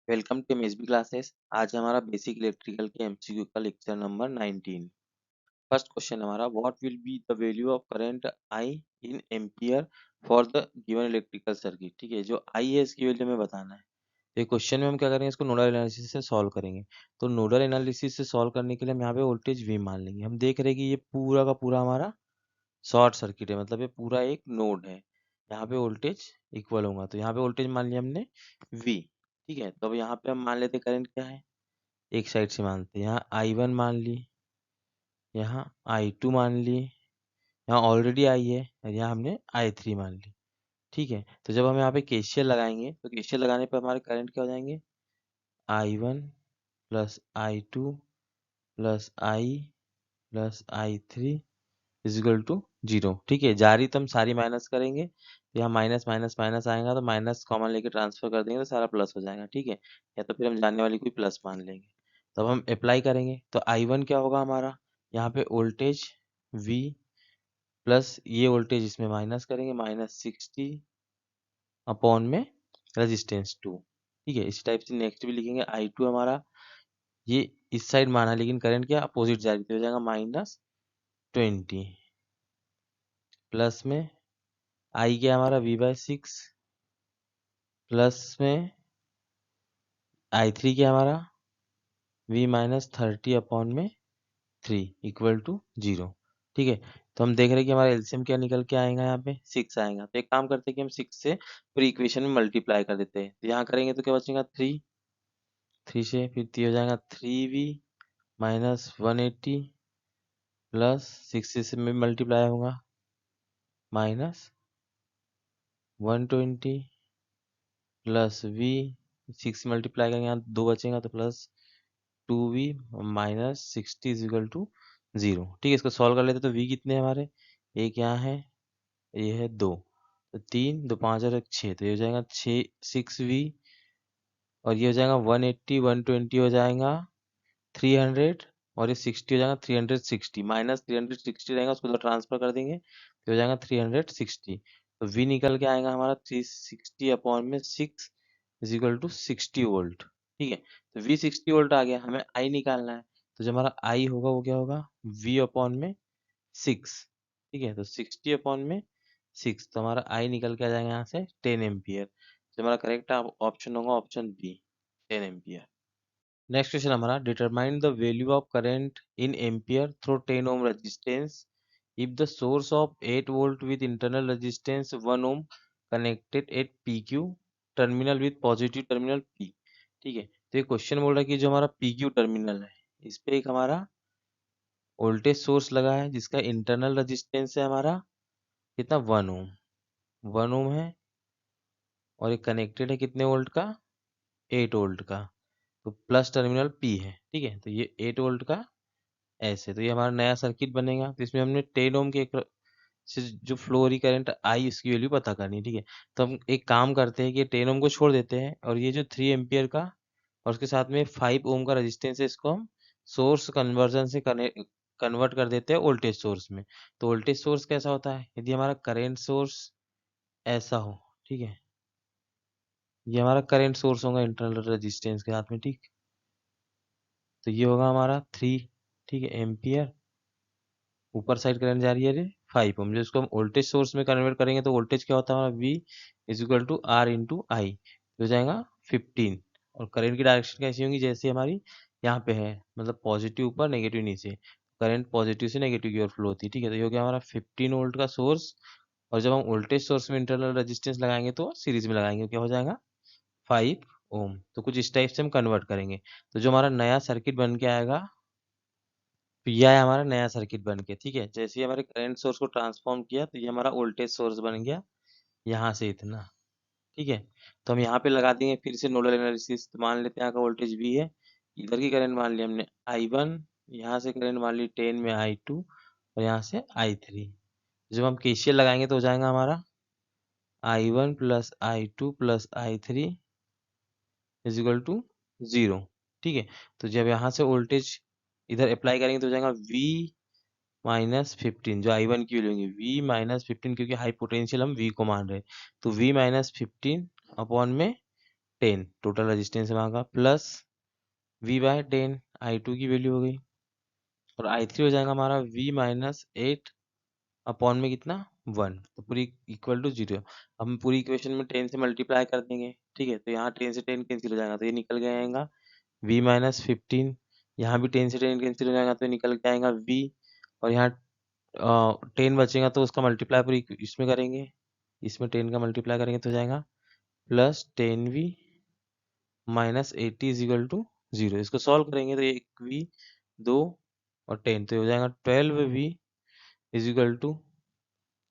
Welcome to MSB classes. आज हमारा basic electrical के एमसीक्यू का लेक्चर नंबर 19। फर्स्ट क्वेश्चन हमारा, what will be the value of current I in ampere for the given electrical circuit. ठीक है, जो आई है इसकी वैल्यू हमें बताना है। तो क्वेश्चन में हम क्या करेंगे, इसको नोडल एनालिसिस से सॉल्व करेंगे। तो नोडल एनालिसिस से सॉल्व करने के लिए हम यहाँ पे वोल्टेज वी मान लेंगे। हम देख रहे हैं कि ये पूरा का पूरा हमारा शॉर्ट सर्किट है, मतलब ये पूरा एक नोड है। यहाँ पे वोल्टेज इक्वल होगा, तो यहाँ पे वोल्टेज मान लिया हमने V। ठीक है, तो अब यहाँ पे हम मान लेते करंट क्या है, एक साइड से मानते हैं। यहाँ I1 मान ली, यहाँ I2 मान ली, यहाँ ऑलरेडी I है और यहाँ हमने I3 मान ली। ठीक है, तो जब हम यहाँ पे केसीएल लगाएंगे तो केसीएल लगाने पर हमारे करंट क्या हो जाएंगे, I1 plus I2 plus I plus I3 is equal to 0। ठीक है, जा रही तो हम सारी माइनस करेंगे, तो यहाँ माइनस माइनस माइनस आएगा, तो माइनस कॉमन लेके ट्रांसफर कर देंगे तो सारा प्लस हो जाएगा। ठीक है, या तो फिर हम जाने वाली कोई प्लस मान लेंगे। तब हम अप्लाई करेंगे तो I1 क्या होगा हमारा, यहाँ पे वोल्टेज V प्लस ये वोल्टेज इसमें माइनस करेंगे, -60 अपॉन में रेजिस्टेंस 2। ठीक है, इस टाइप से नेक्स्ट भी लिखेंगे। I2 हमारा ये इस साइड माना, लेकिन करंट क्या अपोजिट जा रही थी, हो जाएगा -20 प्लस में I क्या हमारा V/6 प्लस में I3 क्या हमारा V-30 अपॉन में 3 इक्वल टू 0। ठीक है, तो हम देख रहे हैं कि हमारा एलसीएम क्या निकल के आएगा, यहाँ पे 6 आएगा। तो एक काम करते हैं कि हम 6 से पूरी इक्वेशन में मल्टीप्लाई कर देते हैं। तो यहाँ करेंगे तो क्या बचेगा 3 से फिर 3 हो जाएगा 3V -180 प्लस 6 से में मल्टीप्लाई होगा -120 प्लस V 6 मल्टीप्लाई करेंगे, यहाँ 2 बचेगा तो प्लस 2V -60 इजिकल टू 0। ठीक है, इसको सॉल्व कर लेते तो V कितने हैं हमारे, एक यहाँ है, ये है 2, तो 3 2 5 और 1 6, तो ये हो जाएगा 6V और ये हो जाएगा 180 120 हो जाएगा 300 और ये 60 हो जाएगा 360 -360 रहेगा, उसको तो ट्रांसफर कर देंगे तो हो जाएगा 360। तो V निकल के आएगा हमारा 360 अपॉन में 6 इजिकल टू 60 वोल्ट। ठीक है, तो V 60 वोल्ट आ गया, हमें I निकालना है। तो जो हमारा I होगा वो क्या होगा, V अपॉन में 6। ठीक है, तो 60 अपॉन में 6, तो हमारा I निकल के आ जाएगा यहाँ से 10 एम्पियर। तो हमारा करेक्ट ऑप्शन होगा option B, 10 ampere. Next question हमारा, determine the value of current in ampere through 10 ohm resistance if the source of 8 volt with internal resistance 1 ohm connected at PQ terminal with positive terminal P। ठीक है, तो ये question बोल रहा है कि जो हमारा PQ टर्मिनल है इस पे एक हमारा वोल्टेज सोर्स लगा है जिसका इंटरनल रेजिस्टेंस है हमारा कितना, 1 ओम, 1 ओम है, और ये कनेक्टेड है कितने वोल्ट का, 8 वोल्ट का। तो प्लस टर्मिनल P है। ठीक है, तो ये 8 वोल्ट का ऐसे, तो ये हमारा नया सर्किट बनेगा। तो इसमें हमने 10 ओम के से जो फ्लो हो रही करंट आई उसकी वैल्यू पता करनी है। ठीक है, तो हम एक काम करते हैं कि 10 ओम को छोड़ देते हैं और ये जो 3 एम्पियर का और उसके साथ में 5 ओम का रेजिस्टेंस है, इसको हम सोर्स कन्वर्जन से कन्वर्ट कर देते हैं वोल्टेज सोर्स में। तो वोल्टेज सोर्स कैसा होता है, यदि हमारा करेंट सोर्स ऐसा हो, ठीक है, ये हमारा करंट सोर्स होगा इंटरनल रेजिस्टेंस के साथ में। ठीक, तो ये होगा हमारा 3, ठीक है, एम्पियर, ऊपर साइड करंट जा रही है 5 ओम। जो इसको हम वोल्टेज सोर्स में कन्वर्ट करेंगे तो वोल्टेज क्या होता है हमारा, V is equal to R into I, हो जाएगा 15। और करंट की डायरेक्शन कैसी होंगी, जैसे हमारी यहाँ पे है, मतलब पॉजिटिव ऊपर नेगेटिव नीचे, करंट पॉजिटिव से नेगेटिव की ओर फ्लो होती है। ठीक है, तो ये हो गया हमारा 15 वोल्ट का सोर्स। और जब हम वोल्टेज सोर्स में इंटरनल रेजिस्टेंस लगाएंगे तो सीरीज में लगाएंगे, क्या हो जाएगा 5 ओम। तो कुछ इस टाइप से हम कन्वर्ट करेंगे। तो जो हमारा नया सर्किट बन के आएगा, तो यह है हमारा नया सर्किट बन के। ठीक है, जैसे ही हमारे करंट सोर्स को ट्रांसफॉर्म किया तो ये हमारा वोल्टेज सोर्स बन गया यहाँ से इतना। ठीक है, तो हम यहाँ पे लगा देंगे फिर से नोडल एनालिसिस। तो मान लेते हैं यहाँ का वोल्टेज V है, इधर की करंट मान ली हमने I1, यहाँ से करंट मान ली 10 में I2 और यहाँ से I3। जब हम KCL लगाएंगे तो हो जाएगा हमारा I1 plus I2 plus I3 is equal to 0। ठीक है, तो जब यहाँ से वोल्टेज इधर अप्लाई करेंगे तो हो जाएगा V -15, जो I1 की वैल्यू होगी V -15, क्योंकि हाई पोटेंशियल हम V को मान रहे हैं। तो V -15 अपॉन में 10 टोटल रेजिस्टेंस वहाँ का, प्लस V बाय 10 I2 की वैल्यू हो गई, और I3 हो जाएगा हमारा V माइनस 8 अपॉन में कितना 1, तो पूरी इक्वल टू 0। हम पूरी इक्वेशन में 10 से मल्टीप्लाई कर देंगे, ठीक है, तो यहाँ 10 से 10 कैंसिल हो जाएगा, तो ये निकल के आएगा V माइनस 15, यहाँ भी 10 से 10 कैंसिल हो जाएगा, तो ये निकल के आएगा V, और यहाँ 10 बचेगा तो उसका मल्टीप्लाई पूरी इसमें करेंगे, इसमें 10 का मल्टीप्लाई करेंगे तो हो जाएगा plus 10V minus 80 is equal to 0। इसको सॉल्व करेंगे तो 1V 2 और 10, तो ये हो जाएगा 12V इज इक्वल टू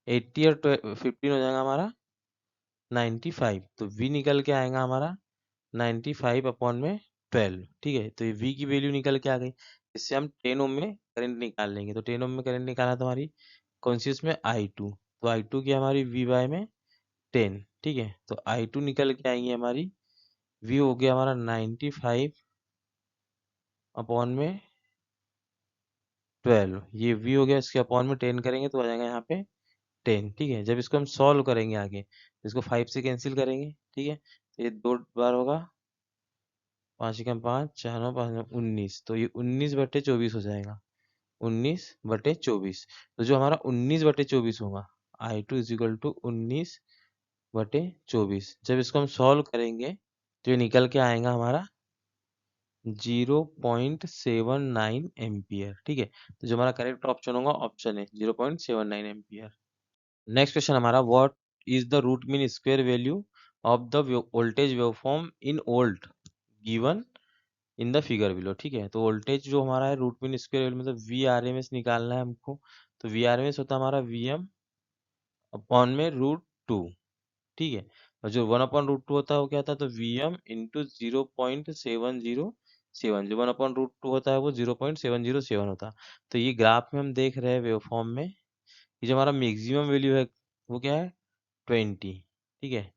80 और 15 हो जाएगा हमारा 95, तो V निकल के आएगा हमारा 95 अपॉन में 12, ठीक है, तो ये V की वैल्यू निकल के आ गई। इससे हम 10 ओम में करंट निकाल लेंगे, तो 10 ओम में करंट निकाला तो हमारी कौन सी उसमें I2, तो I2 की हमारी V बाय में 10, ठीक है, तो I2 निकल के आएंगे हमारी V हो गया हमारा 95 अपॉन में 12, ये V हो गया, इसके अपॉन में 10 करेंगे तो आ जाएगा यहाँ पे 10, ठीक है। जब इसको हम सॉल्व करेंगे आगे, इसको 5 से कैंसिल करेंगे, ठीक है, तो ये 2 बार होगा, 5 एकम 5, 4 9 5 19, तो ये 19/24 हो जाएगा, 19/24। तो जो हमारा 19/24 होगा, I2 इज इक्वल टू 19/24, जब इसको हम सॉल्व करेंगे तो ये निकल के आएगा हमारा 0.79 एम्पियर, ठीक है, तो जो हमारा करेक्ट ऑप्शन होगा ऑप्शन है 0.79 एम्पियर। नेक्स्ट क्वेश्चन हमारा, what is the root mean square value of the voltage waveform in volt given in the figure below, ठीक है, तो वोल्टेज जो हमारा है रूट मीन स्क्वायर वैल्यू मतलब VRMS निकालना है हमको, तो VRMS होता है हमारा VM अपॉन में √2, ठीक है, और जो 1/√2 होता है वो क्या होता है, तो VM इंटू 0.707, जो 1/√2 होता है वो 0.707 होता है। तो ये ग्राफ में हम देख रहे हैं वेवफॉर्म में, ये जो हमारा मैक्सिमम वैल्यू है वो क्या है 20, ठीक है,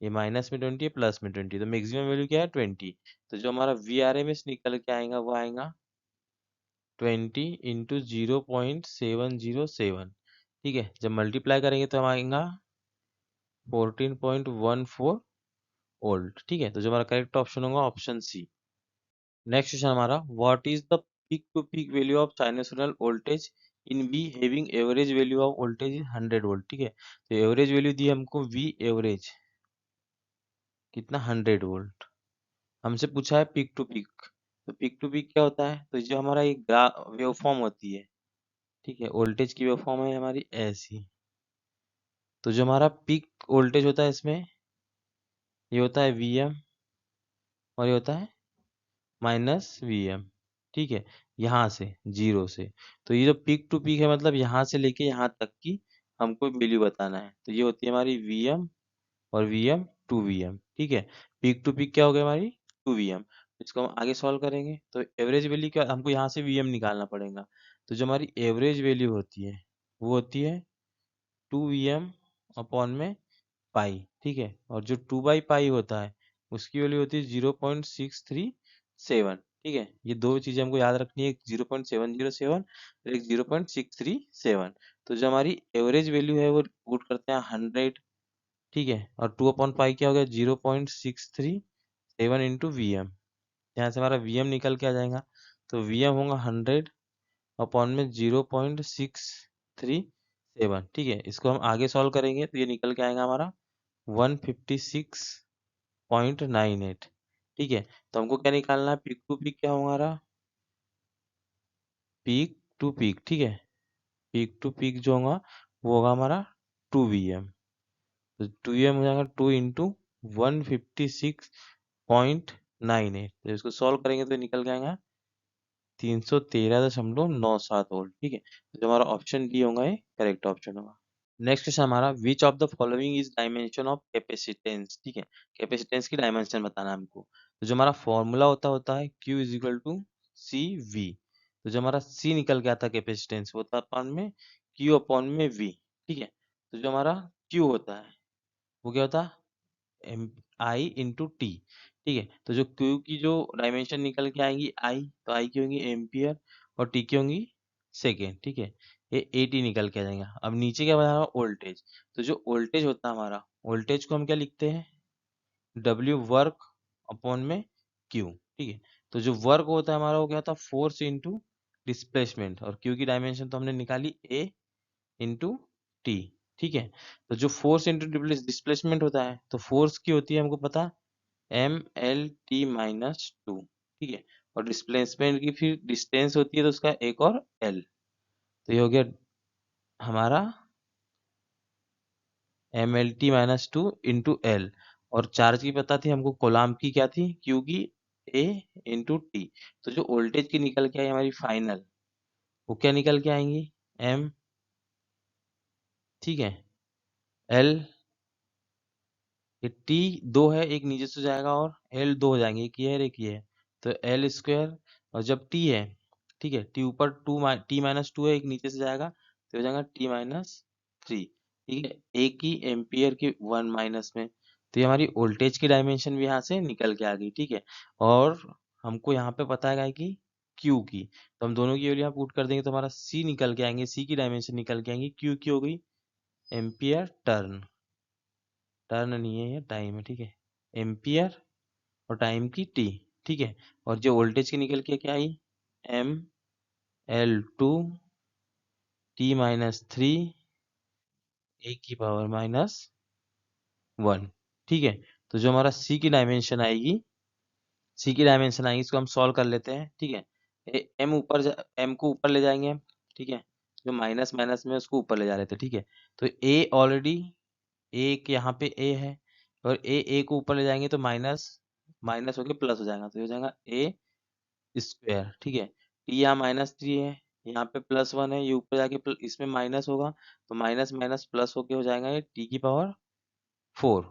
ये माइनस में 20 है प्लस में 20, तो मैक्सिमम वैल्यू क्या है 20, तो जो हमारा VRMS निकल के आएगा वो आएगा 20 इंटू 0.707, ठीक है, जब मल्टीप्लाई करेंगे तो हम आएगा 14.14 वोल्ट, ठीक है, तो जो हमारा करेक्ट ऑप्शन होगा ऑप्शन सी। नेक्स्ट क्वेश्चन हमारा, what is the peak to peak value of sinusoidal voltage in V having average value of voltage is 100 volt, ठीक है, तो एवरेज वैल्यू दी हमको V एवरेज कितना 100 वोल्ट, हमसे पूछा है पीक टू पीक, तो पीक टू पीक क्या होता है, तो जो हमारा एक वेवफॉर्म होती है, ठीक है, वोल्टेज की वेवफॉर्म है हमारी ऐसी, तो जो हमारा पीक वोल्टेज होता है इसमें ये होता है VM और ये होता है माइनस VM, ठीक है, यहाँ से 0 से, तो ये जो पीक टू पीक है मतलब यहाँ से लेके यहाँ तक की हमको वैल्यू बताना है, तो ये होती है हमारी VM और VM 2VM, ठीक है, पीक टू पीक क्या हो गया हमारी 2VM, इसको हम आगे सॉल्व करेंगे तो एवरेज वैल्यू क्या, हमको यहाँ से VM निकालना पड़ेगा, तो जो हमारी एवरेज वैल्यू होती है वो होती है 2VM अपॉन में पाई, ठीक है, और जो 2/पाई होता है उसकी वैल्यू होती है 0.637, ठीक है, ये दो चीजें हमको याद रखनी है, एक 0.707 और एक 0.637, तो जो हमारी एवरेज वैल्यू है वो पुट करते हैं 100, ठीक है, और 2/पाई क्या हो गया 0.637 इंटू VM, यहाँ से हमारा VM निकल के आ जाएगा, तो VM होगा 100 अपॉन में 0.637, ठीक है, इसको हम आगे सॉल्व करेंगे तो ये निकल के आएगा हमारा 156.98, ठीक है, तो हमको क्या निकालना है पीक टू पीक क्या होगा हमारा पीक टू पीक, ठीक है, पीक टू पीक जो होगा वो होगा हमारा 2VM, तो 2VM हो जाएगा 2 इंटू 156.98, तो इसको सॉल्व करेंगे तो निकल के आएगा 313.97 वोल्ट, ठीक है, तो जो हमारा ऑप्शन डी होगा ये करेक्ट ऑप्शन होगा। नेक्स्ट क्वेश्चन हमारा, which of the following is dimension of capacitance, ठीक है, कैपेसिटेंस की डायमेंशन बताना है हमको, तो जो हमारा फॉर्मूला होता है Q is equal to CV, तो जो हमारा C निकल के आता है कैपेसिटेंस वो होता है अपॉन में Q अपॉन में V, ठीक है, तो जो हमारा Q होता है वो क्या होता है I इंटू टी, ठीक है, तो जो Q की जो डायमेंशन निकल के आएंगी I, तो I की होंगी एम्पियर और T की होंगी सेकेंड, ठीक है, ये 80 निकल के आ जाएगा। अब नीचे क्या बता रहा वोल्टेज, तो जो वोल्टेज होता है हमारा, वोल्टेज को हम क्या लिखते हैं W वर्क अपॉन में क्यू। ठीक है, तो जो वर्क होता है हमारा वो क्या था, फोर्स इंटू डिस्प्लेसमेंट, और क्यू की डायमेंशन तो हमने निकाली ए इंटू टी। ठीक है, तो जो फोर्स इंटू डिस्प्लेसमेंट होता है, तो फोर्स की होती है हमको पता, M L T minus two. ठीक है, और डिस्प्लेसमेंट की फिर डिस्टेंस होती है तो उसका एक और एल। तो ये हो गया हमारा M L T minus two into L, और चार्ज की पता थी हमको, कोलाम की क्या थी, क्यू की ए इंटू टी। तो जो वोल्टेज की निकल के आई हमारी फाइनल, वो क्या निकल के आएंगी, एम, ठीक है, एल, ये टी दो है, एक नीचे से जाएगा, और एल दो हो जाएंगे, एक ये है और एक ये है, तो एल स्क्वायर। और जब टी है, ठीक है, टी ऊपर टी माइनस टू है, एक नीचे से जाएगा तो हो जाएगा टी माइनस थ्री। ठीक है, एक ही एम्पियर के वन माइनस में, तो ये हमारी वोल्टेज की डायमेंशन भी यहाँ से निकल के आ गई। ठीक है, और हमको यहाँ पे पता है कि क्यू की, तो हम दोनों की वैल्यू यहाँ पुट कर देंगे तो हमारा सी निकल के आएंगे, सी की डायमेंशन निकल के आएंगी, क्यू की हो गई एम्पियर टर्न, टर्न नहीं है ये टाइम है। ठीक है, एम्पियर और टाइम की टी। ठीक है, और जो वोल्टेज की निकल के क्या आई, M L two T minus three A की पावर माइनस वन। ठीक है, तो जो हमारा सी की डायमेंशन आएगी, सी की डायमेंशन आएगी, इसको हम सॉल्व कर लेते हैं। ठीक है, एम एम को ऊपर ले जाएंगे हम। ठीक है, जो माइनस माइनस में उसको ऊपर ले जा रहे थे। ठीक है, तो ए ऑलरेडी, एक यहाँ पे ए है, और ए को ऊपर ले जाएंगे तो माइनस माइनस होके प्लस हो जाएगा, तो ये हो जाएगा ए स्क्वायर। ठीक है, टी यहाँ माइनस थ्री है, यहाँ पे प्लस वन है, ये ऊपर जाके इसमें माइनस होगा, तो माइनस माइनस प्लस होके हो जाएगा ये टी की पावर फोर।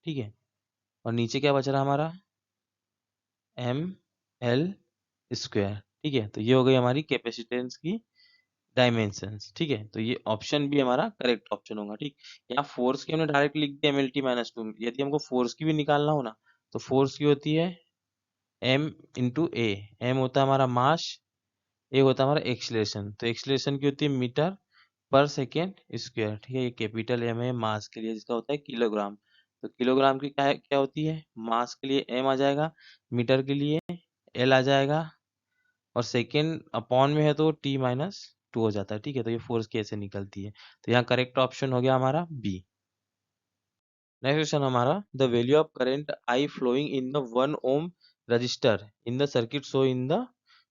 ठीक है, और नीचे क्या बच रहा हमारा, एम एल स्क्वायर। ठीक है, तो ये हो गई हमारी कैपेसिटेंस की डायमेंशंस। ठीक है, तो ये ऑप्शन भी हमारा करेक्ट ऑप्शन होगा। ठीक, यहाँ फोर्स की हमने डायरेक्ट लिख दिया M L T minus two, यदि हमको फोर्स की भी निकालना हो ना, तो फोर्स की होती है एम इंटू ए। एम होता है हमारा मास, ए होता है हमारा एक्सलेशन, तो एक्सलेशन की होती है मीटर पर सेकेंड स्क्वायर। ठीक है, ये कैपिटल एम है मास के लिए, जिसका होता है किलोग्राम, तो किलोग्राम की क्या होती है, मास के लिए एम आ जाएगा, मीटर के लिए एल आ जाएगा, और सेकेंड अपॉन में है तो टी माइनस टू हो जाता है। ठीक है, तो ये फोर्स कैसे निकलती है, तो यहाँ करेक्ट ऑप्शन हो गया हमारा बी। नेक्स्ट क्वेश्चन हमारा, the value of current I flowing in the 1 ohm register in the circuit show in the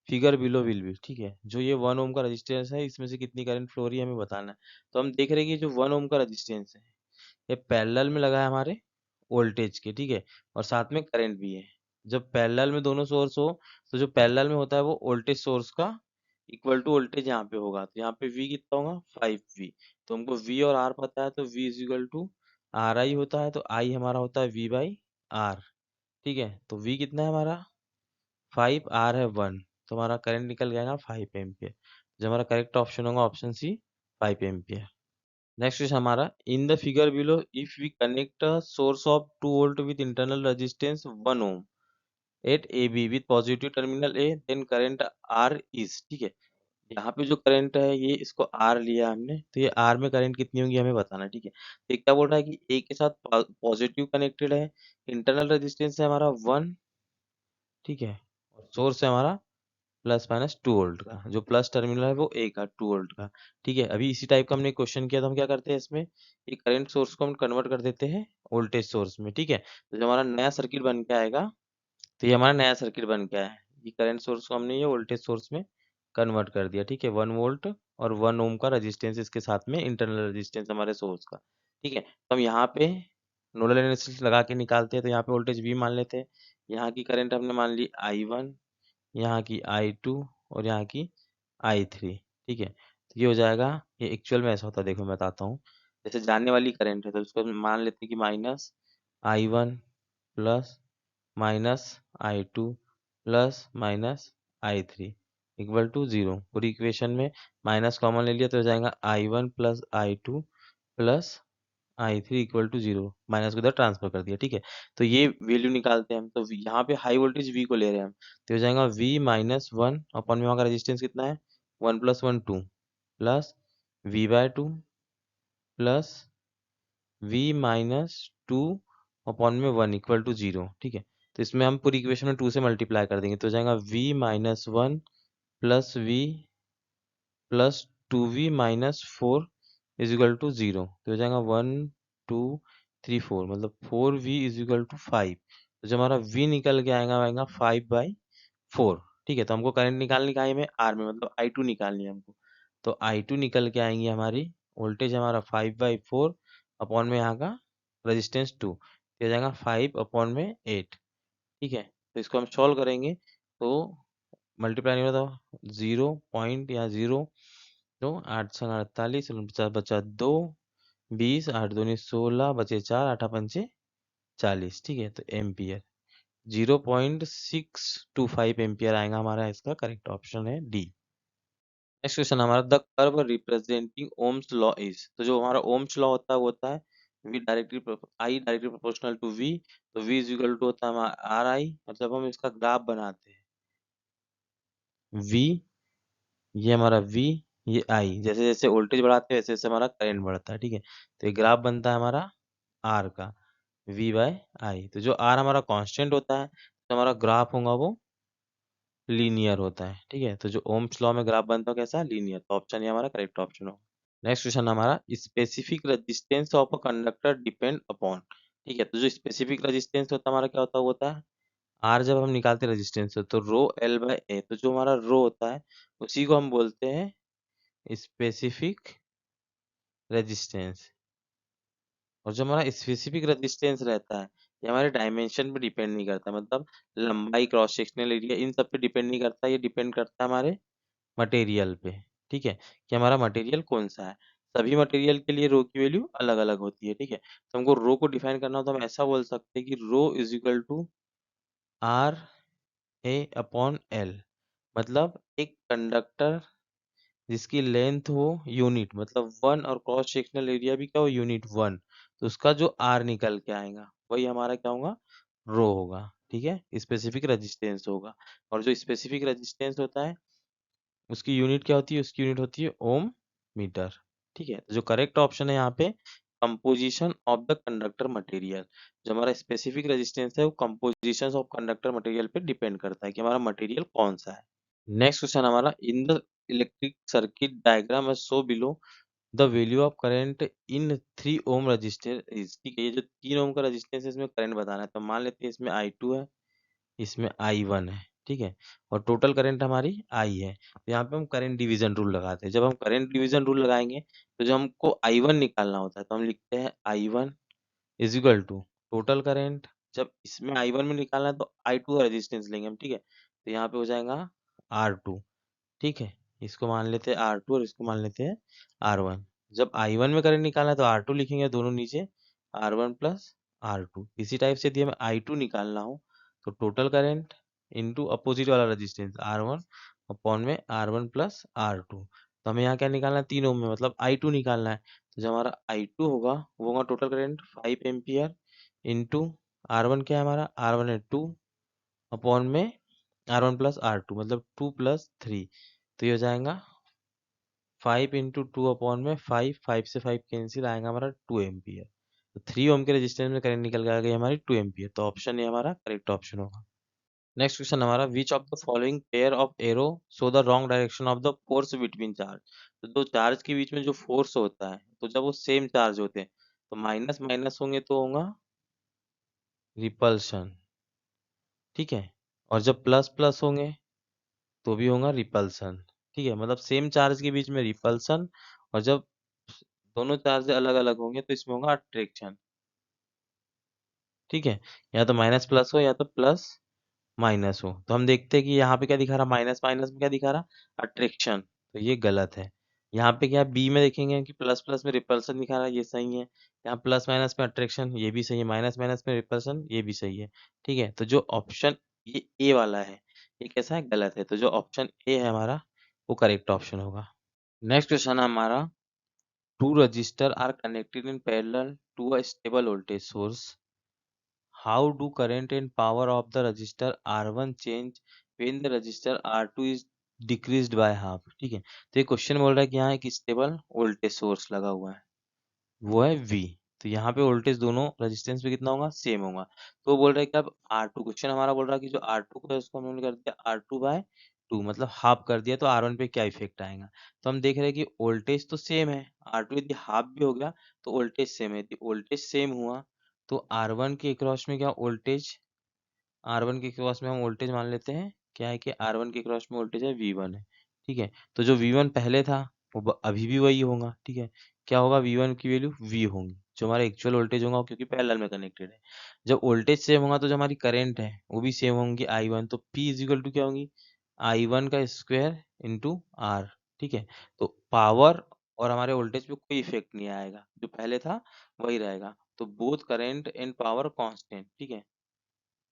figure below will be. ठीक है, जो ये 1 ओम का रजिस्टेंस है, इसमें से कितनी करंट फ्लो रही है हमें बताना है। तो हम देख रहे हैं कि जो 1 ओम का रजिस्टेंस है, ये पैरेलल में लगा है हमारे वोल्टेज के। ठीक है, और साथ में करंट भी है। जब पैरेलल में दोनों सोर्स हो, तो जो पैरेलल में होता है वो वोल्टेज सोर्स का इक्वल टू वोल्टेज यहाँ पे होगा, तो यहाँ पे V कितना होगा, 5V। तो हमको V और R पता है, तो V is equal to R I होता है, तो आई हमारा होता है V बाई आर। ठीक है, तो V कितना है हमारा, 5, R है 1, तो हमारा करंट निकल जाएगा 5 एम्पियर। जो हमारा करेक्ट ऑप्शन होगा option C, 5 ampere. Next is हमारा, in the figure below if we connect a source of 2 volt with internal resistance 1 ohm at A B with positive terminal A, then current R is. ठीक है, यहाँ पे जो current है ये, इसको are लिया हमने, तो ये आर में करंट कितनी होगी हमें बताना है। ठीक है, तो ये क्या बोल रहा है कि ए के साथ पॉजिटिव कनेक्टेड है, इंटरनल रेजिस्टेंस है हमारा 1। ठीक है, और सोर्स है हमारा प्लस माइनस 2 वोल्ट का, जो प्लस टर्मिनल है वो ए का 2 वोल्ट का। ठीक है, अभी इसी टाइप का हमने क्वेश्चन किया, तो हम क्या करते हैं इसमें, ये करंट सोर्स को हम कन्वर्ट कर देते हैं वोल्टेज सोर्स में। ठीक है, तो जो हमारा नया सर्किट बन के आएगा, तो ये हमारा नया सर्किट बन गया है, ये करंट सोर्स को हमने ये वोल्टेज सोर्स में कन्वर्ट कर दिया। ठीक है, 1 वोल्ट और 1 ओम का रेजिस्टेंस, इसके साथ में इंटरनल रेजिस्टेंस हमारे सोर्स का। ठीक है, तो हम यहाँ पे नोडल एनालिसिस लगा के निकालते हैं, तो यहाँ पे वोल्टेज V मान लेते हैं, यहाँ की करंट हमने मान ली I1, यहाँ की I2, और यहाँ की I3। ठीक है, तो ये हो जाएगा, ये एक्चुअल में ऐसा होता है, देखो मैं बताता हूँ। जैसे जाने वाली करंट है, तो उसको हम मान लेते हैं कि minus I1 plus minus I2 plus minus I3 equal to 0। पूरी इक्वेशन में माइनस कॉमन ले लिया, तो हो जाएगा I1 plus I2 plus I3 equal to 0, minus को इधर ट्रांसफर कर दिया। ठीक है, तो ये वैल्यू निकालते हैं हम, तो यहाँ पे हाई वोल्टेज V को ले रहे हैं हम, तो हो जाएगा V माइनस वन अपन में, वहाँ का रेजिस्टेंस कितना है, 1 plus 1 2 plus V by 2 plus V minus 2 upon में 1 इक्वल टू 0। ठीक है, तो इसमें हम पूरी इक्वेशन में 2 से मल्टीप्लाई कर देंगे तो हो जाएगा v minus 1 plus v plus 2v minus 4 is equal to 0। तो हो जाएगा 1 2 3 4 मतलब 4v इज इक्वल टू 5। तो जो हमारा v निकल के आएगा 5/4। ठीक है, तो हमको करंट निकालनी का में आर में मतलब I2 निकालनी है हमको। तो I2 निकल के आएंगी हमारी, वोल्टेज हमारा 5/4 अपॉन में यहाँ का रेजिस्टेंस 2, तो हो जाएगा 5 अपॉन में 8। ठीक है, तो इसको हम सॉल्व करेंगे तो मल्टीप्लाई नहीं होता तो 0 पॉइंट या 0 तो 8×48 50 बचा 2 20 8 दूनी 16 बचे 4 8 पंचे 40। ठीक है, तो एम्पियर 0.625 एम्पियर आएगा हमारा, इसका करेक्ट ऑप्शन है डी। नेक्स्ट क्वेश्चन हमारा, the curve representing Ohm's law is. तो जो हमारा ओम्स लॉ होता है वो होता है v directly i directly proportional to v। तो v इज इक्वल टू होता है हमारा आर आई, और जब हम इसका ग्राफ बनाते हैं v, ये हमारा v, ये i, जैसे जैसे वोल्टेज बढ़ाते हैं वैसे वैसे हमारा करंट बढ़ता है। ठीक है, तो ये ग्राफ बनता है हमारा r का v/i। तो जो r हमारा कांस्टेंट होता है तो हमारा ग्राफ होगा वो लीनियर होता है। ठीक है, तो जो ओम्स लॉ में ग्राफ बनता है कैसा, लीनियर। तो ऑप्शन ये हमारा करेक्ट ऑप्शन होगा। नेक्स्ट क्वेश्चन हमारा, specific resistance of a conductor depend upon. ठीक है, तो जो स्पेसिफिक रेजिस्टेंस होता है हमारा क्या होता है, वो होता है आर। जब हम निकालते हैं रेजिस्टेंस तो रो एल बाय ए, तो जो हमारा रो होता है उसी को हम बोलते हैं स्पेसिफिक रेजिस्टेंस। और जो हमारा स्पेसिफिक रेजिस्टेंस रहता है ये हमारे डायमेंशन पे डिपेंड नहीं करता, मतलब लंबाई, क्रॉस सेक्शनल एरिया, इन सब पे डिपेंड नहीं करता, ये डिपेंड करता है हमारे मटेरियल पे। ठीक है, कि हमारा मटेरियल कौन सा है। सभी मटेरियल के लिए रो की वैल्यू अलग अलग होती है। ठीक है, तो हमको रो को डिफाइन करना हो तो हम ऐसा बोल सकते हैं कि rho is equal to R A upon L. मतलब एक कंडक्टर जिसकी लेंथ हो यूनिट मतलब 1 और क्रॉस सेक्शनल एरिया भी क्या हो, यूनिट 1, तो उसका जो आर निकल के आएगा वही हमारा क्या होगा, रो होगा। ठीक है, स्पेसिफिक रेजिस्टेंस होगा। और जो स्पेसिफिक रेजिस्टेंस होता है उसकी यूनिट क्या होती है, उसकी यूनिट होती है ओम मीटर। ठीक है, तो जो करेक्ट ऑप्शन है यहाँ पे composition of the conductor material. जो हमारा स्पेसिफिक रेजिस्टेंस है वो कंपोजिशन ऑफ कंडक्टर मटेरियल पे डिपेंड करता है कि हमारा मटेरियल कौन सा है। नेक्स्ट क्वेश्चन हमारा, in the electric circuit diagram as show below the value of current in 3 ohm register is. ठीक है, ये जो 3 ओम का रजिस्टेंस है इसमें करंट बताना है, तो मान लेते हैं इसमें I2 है, इसमें I1 है। ठीक है, और टोटल करंट हमारी I है। तो यहाँ पे हम करंट डिवीजन रूल लगाते हैं। जब हम करंट डिवीजन रूल लगाएंगे तो जब हमको I1 निकालना होता है तो हम लिखते हैं I1 is equal to total current. जब इसमें I1 में निकालना है तो I2 का रेजिस्टेंस लेंगे हम। ठीक है, तो यहाँ पे हो जाएगा R2। ठीक है, इसको मान लेते हैं R2 और इसको मान लेते हैं R1। जब I1 में करंट निकालना है तो R2 लिखेंगे दोनों नीचे, R1 प्लस R2। इसी टाइप से यदि हमें I2 निकालना हो तो टोटल करंट इनटू अपोजिट वाला रेजिस्टेंस R1 अपॉन में R1 प्लस R2। तो हमें यहाँ क्या निकालना है, 3 ओम में मतलब I2 निकालना है। तो जो हमारा I2 होगा वो होगा total current 5 ampere into R1 क्या है हमारा, R1 है 2 अपॉन में R1 प्लस R2 मतलब 2 प्लस 3। तो ये हो जाएगा 5 इंटू 2 अपॉन में 5, 5 से 5 कैंसिल आएगा हमारा 2 एम्पियर। तो 3 ओम के रेजिस्टेंस में करंट निकल के आ गई हमारी 2 एम्पियर। तो ऑप्शन ये हमारा करेक्ट ऑप्शन होगा। नेक्स्ट क्वेश्चन हमारा, which of the following pair of arrow show the wrong direction of the force between charge. तो दो चार्ज के बीच में जो फोर्स होता है तो जब वो सेम चार्ज होते हैं तो माइनस माइनस होंगे तो होगा रिपल्शन। ठीक है, और जब प्लस प्लस होंगे तो भी होगा रिपल्सन। ठीक है, मतलब सेम चार्ज के बीच में रिपल्सन, और जब दोनों चार्ज अलग अलग होंगे तो इसमें होगा अट्रैक्शन। ठीक है, या तो माइनस प्लस हो या तो प्लस माइनस हो। तो हम देखते हैं कि यहाँ पे क्या दिखा रहा, माइनस माइनस में क्या दिखा रहा, अट्रैक्शन। तो ये गलत है। यहाँ पे क्या बी में देखेंगे कि प्लस प्लस में रिपल्सन दिखा रहा है, ये सही है। यहाँ प्लस माइनस में अट्रैक्शन, ये भी सही है। माइनस माइनस में रिपल्सन, ये भी सही है। ठीक है, तो जो ऑप्शन ये ए वाला है ये कैसा है, गलत है। तो जो ऑप्शन ए है हमारा वो करेक्ट ऑप्शन होगा। नेक्स्ट क्वेश्चन है हमारा, two resistor are connected in parallel to a stable voltage source, how do current and power of the resistor R1 change when the resistor R2 is decreased by half. ठीक है, तो ये question बोल रहा है कि यहाँ एक स्टेबल वोल्टेज सोर्स लगा हुआ है वो है V। तो यहाँ पे वोल्टेज दोनों रेजिस्टेंस पे कितना होगा, सेम होगा। तो वो बोल रहा है कि अब R2, क्वेश्चन हमारा बोल रहा है कि जो R2 को है उसको हमने कर दिया R2/2, मतलब हाफ कर दिया, तो R1 पे क्या इफेक्ट आएगा। तो हम देख रहे हैं कि वोल्टेज तो सेम है, R2 यदि हाफ भी हो गया तो वोल्टेज सेम है। यदि वोल्टेज सेम हुआ तो R1 के अक्रॉस में क्या वोल्टेज, R1 के क्रॉस में हम वोल्टेज मान लेते हैं क्या है कि R1 के क्रॉस में वोल्टेज है V1 है, ठीक है। तो जो V1 पहले था वो अभी भी वही होगा, ठीक है। क्या होगा, V1 की वैल्यू V होगी, जो हमारा एक्चुअल वोल्टेज होगा, क्योंकि पैरेलल में कनेक्टेड है। जब वोल्टेज सेम होगा तो जो हमारी करंट है वो भी सेम होंगी, I1, तो P इजिकल टू क्या होगी, I1 का स्क्वायर इंटू R, ठीक है। तो पावर और हमारे वोल्टेज पे कोई इफेक्ट नहीं आएगा, जो पहले था वही रहेगा। तो both current and power constant, ठीक है।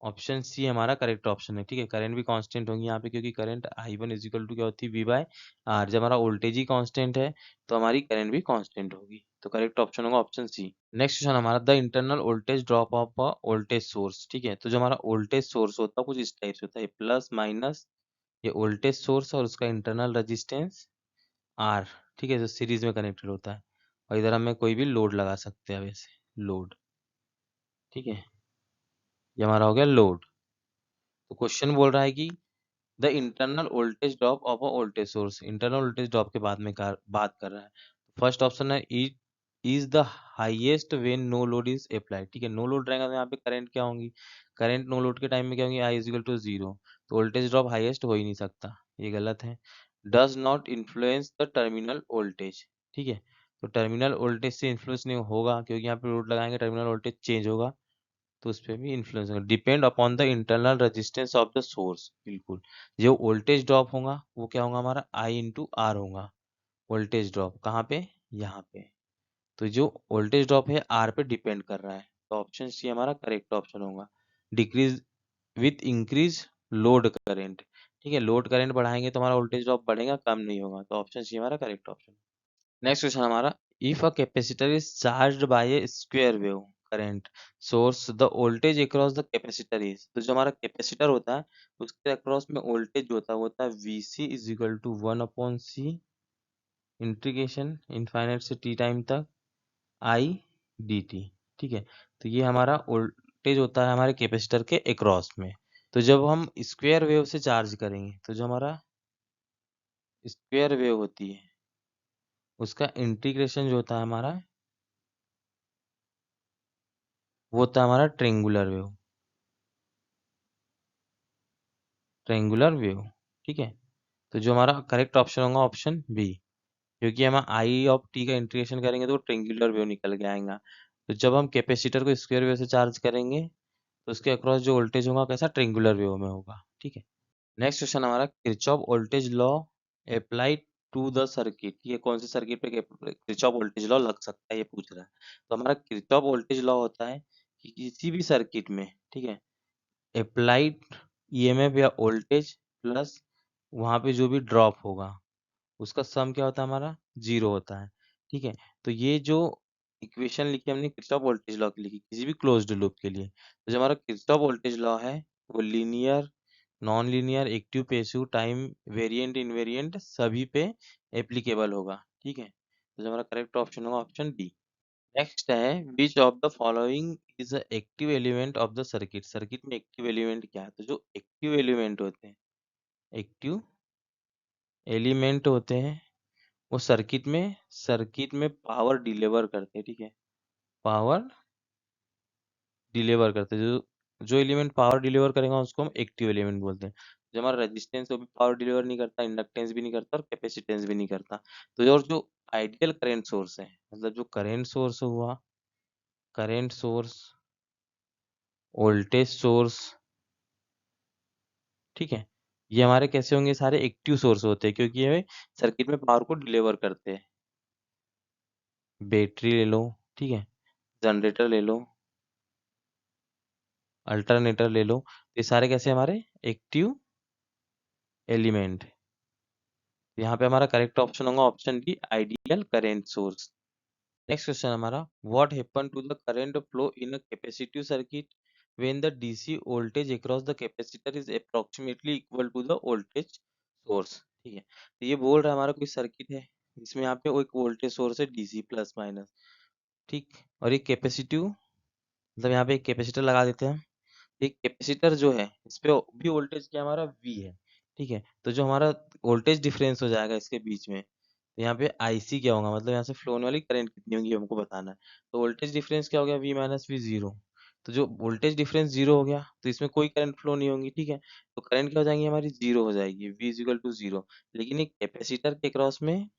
ऑप्शन सी हमारा करेक्ट ऑप्शन है, ठीक है। करंट भी कांस्टेंट होंगी यहाँ पे, क्योंकि करंट I1 इजिकल टू क्या होती है, V/R। जब हमारा वोल्टेज ही कांस्टेंट है तो हमारी करंट भी कांस्टेंट होगी, तो करेक्ट ऑप्शन होगा ऑप्शन सी। नेक्स्ट क्वेश्चन हमारा, the internal voltage drop of a voltage source, ठीक है। तो जो हमारा वोल्टेज सोर्स होता है कुछ इस टाइप से होता है, प्लस माइनस, ये वोल्टेज सोर्स और उसका इंटरनल रेजिस्टेंस R, ठीक है, जो सीरीज में कनेक्टेड होता है। और इधर हमें कोई भी लोड लगा सकते हैं, वैसे लोड, ठीक है। ये हमारा हो गया लोड। तो क्वेश्चन बोल रहा है कि the internal voltage drop of a voltage source, internal voltage drop के बाद में बात कर रहा है। फर्स्ट ऑप्शन है it is the highest when no load is applied, ठीक है। नो लोड रहेगा तो यहाँ पे करंट क्या होंगी, करंट नो लोड के टाइम में क्या होंगी, आई इजिकल टू 0, तो वोल्टेज ड्रॉप हाईएस्ट हो ही नहीं सकता, ये गलत है। Does not influence the terminal voltage, ठीक है। तो टर्मिनल वोल्टेज से इन्फ्लुएंस नहीं होगा, क्योंकि यहाँ पे लोड लगाएंगे टर्मिनल वोल्टेज चेंज होगा, तो उस पर भी इन्फ्लुएंस होगा। Depend upon the internal resistance of the source, बिल्कुल। जो वोल्टेज ड्रॉप होगा वो क्या होगा हमारा, आई इंटू आर होगा। वोल्टेज ड्रॉप कहाँ पे, यहाँ पे। तो जो वोल्टेज ड्रॉप है आर पे डिपेंड कर रहा है, तो ऑप्शन सी हमारा करेक्ट ऑप्शन होगा। Decrease with increase load current, ठीक है। लोड करंट बढ़ाएंगे तो हमारा वोल्टेज ड्रॉप बढ़ेगा, कम नहीं होगा, तो ऑप्शन सी हमारा करेक्ट ऑप्शन। नेक्स्ट क्वेश्चन हमारा, if a capacitor is charged bye A square wave current source the voltage across the capacitor is, तो जो हमारा कैपेसिटर होता है उसके अक्रॉस में वोल्टेज जो होता है Vc is equal to 1/c integration infinite से t टाइम तक I dt, ठीक है। तो ये हमारा वोल्टेज होता है हमारे कैपेसिटर के अक्रॉस में। तो जब हम स्क्वायर वेव से चार्ज करेंगे तो जो हमारा स्क्वायर वेव होती है उसका इंटीग्रेशन जो होता है हमारा, वो होता है हमारा ट्रेंगुलर वेव, ट्रेंगुलर वेव, ठीक है। तो जो हमारा करेक्ट ऑप्शन होगा ऑप्शन बी, क्योंकि हम आई ऑफ टी का इंटीग्रेशन करेंगे तो ट्रेंगुलर वेव निकल के आएगा। तो जब हम कैपेसिटर को स्क्वायर वेव से चार्ज करेंगे तो उसके अक्रॉस जो वोल्टेज होगा कैसा, ट्रेंगुलर वेव में होगा, ठीक है। नेक्स्ट क्वेश्चन हमारा, Kirchhoff voltage law apply to the circuit, ये कौन से सर्किट पे किरचॉफ वोल्टेज लॉ लग सकता है, ये पूछ रहा है। तो हमारा किरचॉफ वोल्टेज लॉ होता है कि किसी भी सर्किट में, ठीक है, अप्लाइड ईएमएफ या वोल्टेज प्लस वहां पे जो भी ड्रॉप होगा उसका सम क्या होता है हमारा, 0 होता है, ठीक है। तो ये जो इक्वेशन लिखी हमने किरचॉफ वोल्टेज लॉ की लिखी किसी भी क्लोज्ड लूप के लिए, तो जो हमारा किरचॉफ वोल्टेज लॉ है वो linear, non linear, active, passive, time variant, invariant सभी पे एप्लीकेबल होगा, ठीक है। तो जो हमारा करेक्ट ऑप्शन होगा ऑप्शन डी। नेक्स्ट है, which of the following is a active element of the circuit, circuit में एक्टिव एलिमेंट क्या है। तो जो एक्टिव एलिमेंट होते हैं, एक्टिव एलिमेंट होते हैं वो सर्किट में पावर डिलीवर करते हैं, ठीक है। पावर डिलीवर करते हैं, जो जो एलिमेंट पावर डिलीवर करेगा उसको हम एक्टिव एलिमेंट बोलते हैं। जो हमारा रेजिस्टेंस वो भी पावर डिलीवर नहीं करता, इंडक्टेंस भी नहीं करता और कैपेसिटेंस भी नहीं करता। तो और जो आइडियल करंट सोर्स है, मतलब जो करंट सोर्स हुआ, करंट सोर्स, वोल्टेज सोर्स, ठीक है, ये हमारे कैसे होंगे, सारे एक्टिव सोर्स होते हैं, क्योंकि ये सर्किट में पावर को डिलीवर करते हैं। बैटरी ले लो, ठीक है, जनरेटर ले लो, अल्टरनेटर ले लो, ये सारे कैसे हमारे एक्टिव एलिमेंट। यहाँ पे हमारा करेक्ट ऑप्शन होगा option D, ideal current source. Next question हमारा, what happen to the current flow in a capacitive circuit when the DC voltage across the capacitor is approximately equal to the voltage source, ठीक है। तो ये बोल रहा है हमारा कोई सर्किट है जिसमें यहाँ पे वो एक वोल्टेज सोर्स है डीसी प्लस माइनस, ठीक। और ये कैपेसिटिव, मतलब यहाँ पे एक कैपेसिटर लगा देते हैं। एक कैपेसिटर जो है इस पे भी वोल्टेज क्या हमारा V है, ठीक है। तो जो हमारा वोल्टेज डिफरेंस हो जाएगा इसके बीच में, तो यहाँ पे IC क्या होगा, मतलब यहाँ से फ्लो होने वाली करंट कितनी होगी हमको बताना है। तो वोल्टेज डिफरेंस क्या हो गया, V माइनस V जीरो। तो जो वोल्टेज डिफरेंस जीरो हो गया तो इसमें कोई करंट फ्लो नहीं होगी, ठीक है। तो करंट क्या हो जाएंगी हमारी, जीरो हो जाएगी, V is equal to zero. लेकिन एक कैपेसिटर के क्रॉस में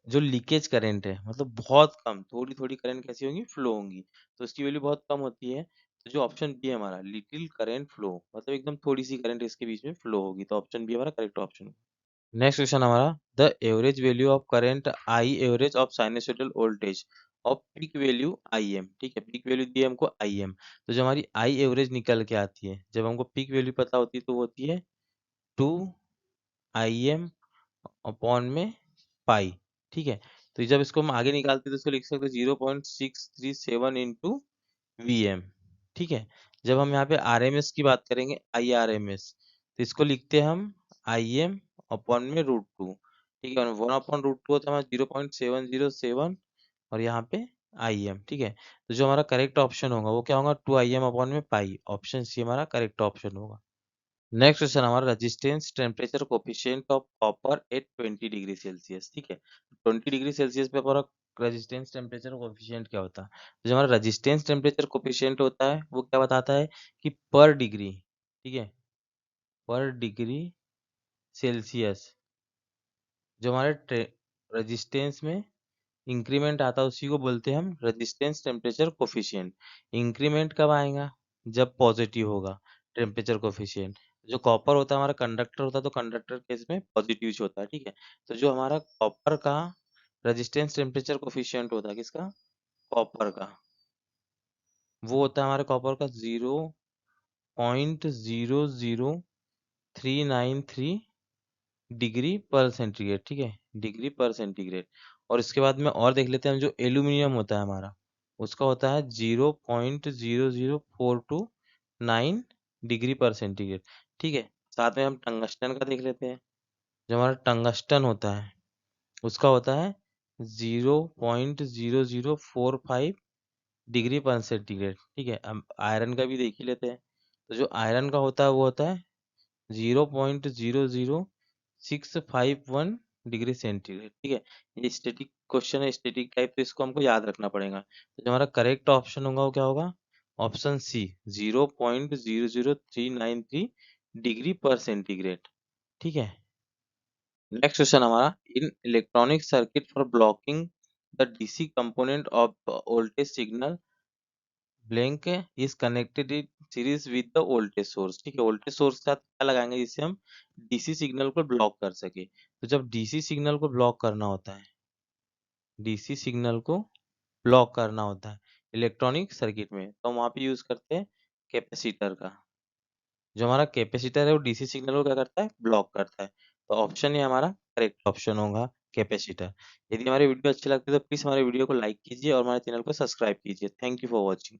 जो लीकेज करंट है, मतलब बहुत कम, थोड़ी थोड़ी करंट कैसी होंगी, फ्लो होंगी। तो इसकी वैल्यू बहुत कम होती है। तो जो ऑप्शन बी है हमारा, लिटिल करंट फ्लो, मतलब एकदम थोड़ी सी करंट इसके बीच में फ्लो होगी। तो ऑप्शन बी हमारा करेक्ट ऑप्शन है। नेक्स्ट क्वेश्चन हमारा, the average value of current I average of sinusoidal voltage off peak value I am, ठीक है। पीक वैल्यू दी है हमको आई एम। तो जो हमारी आई एवरेज निकल के आती है, जब हमको पीक वैल्यू पता होती है तो वो होती है 2 IM अपॉन में पाई, ठीक है। तो जब इसको हम आगे निकालते हैं तो इसको लिख सकते हैं 0.637 इंटू VM, ठीक है। जब हम यहाँ पे RMS की बात करेंगे, IRMS, तो इसको लिखते हैं हम IM अपॉन में √2, ठीक है। 1/√2 होता है हमारा 0.707 और यहाँ पे IM, ठीक है। तो जो हमारा करेक्ट ऑप्शन होगा वो क्या होगा, 2 IM अपॉन में पाई। ऑप्शन सी हमारा करेक्ट ऑप्शन होगा। नेक्स्ट क्वेश्चन हमारा, resistance temperature coefficient of copper at 20 degree Celsius, ठीक है। 20 डिग्री सेल्सियस पे हमारा रेजिस्टेंस टेम्परेचर कोफिशिएंट क्या होता है। तो जो हमारा रेजिस्टेंस टेम्परेचर कोफिशिएंट होता है वो क्या बताता है कि पर डिग्री, ठीक है, पर डिग्री सेल्सियस जो हमारे रेजिस्टेंस में इंक्रीमेंट आता है उसी को बोलते हैं हम रेजिस्टेंस टेम्परेचर कोफिशिएंट। इंक्रीमेंट कब आएगा, जब पॉजिटिव होगा टेम्परेचर कोफिशिएंट। जो कॉपर होता है हमारा कंडक्टर होता है, तो कंडक्टर केस में पॉजिटिव होता है, ठीक है। तो जो हमारा कॉपर का रेजिस्टेंस टेम्परेचर कोफिशिएंट होता है, किसका, कॉपर का, वो होता है हमारे कॉपर का 0.00393 डिग्री पर सेंटीग्रेड, ठीक है, डिग्री पर सेंटीग्रेड। और इसके बाद में और देख लेते हैं हम, जो एल्यूमिनियम होता है हमारा, उसका होता है 0.00429 डिग्री पर सेंटीग्रेड, ठीक है। साथ में हम टंगस्टन का देख लेते हैं। जो हमारा टंगस्टन होता है उसका होता है 0.0045 डिग्री पर सेंटीग्रेड, ठीक है। हम आयरन का भी देख ही लेते हैं। तो जो आयरन का होता है वो होता है 0.00651 डिग्री सेंटीग्रेड, ठीक है। ये स्टैटिक क्वेश्चन है, स्टैटिक टाइप, तो इसको हमको याद रखना पड़ेगा। तो जो हमारा करेक्ट ऑप्शन होगा वो क्या होगा, ऑप्शन सी, 0.00393 डिग्री पर सेंटीग्रेड, ठीक है। नेक्स्ट क्वेश्चन हमारा, इन electronic circuit for blocking the DC component of voltage signal blank is connected in series with the voltage source, ठीक है। वोल्टेज सोर्स के साथ क्या लगाएंगे जिससे हम DC सिग्नल को ब्लॉक कर सके। तो जब DC सिग्नल को ब्लॉक करना होता है, DC सिग्नल को ब्लॉक करना होता है इलेक्ट्रॉनिक सर्किट में, तो हम वहाँ पे यूज करते हैं कैपेसिटर का। जो हमारा कैपेसिटर है वो DC सिग्नल को क्या करता है, ब्लॉक करता है। तो ऑप्शन ये हमारा करेक्ट ऑप्शन होगा, कैपेसिटर। यदि हमारी वीडियो अच्छी लगती है तो प्लीज हमारे वीडियो को लाइक कीजिए और हमारे चैनल को सब्सक्राइब कीजिए। Thank you for watching.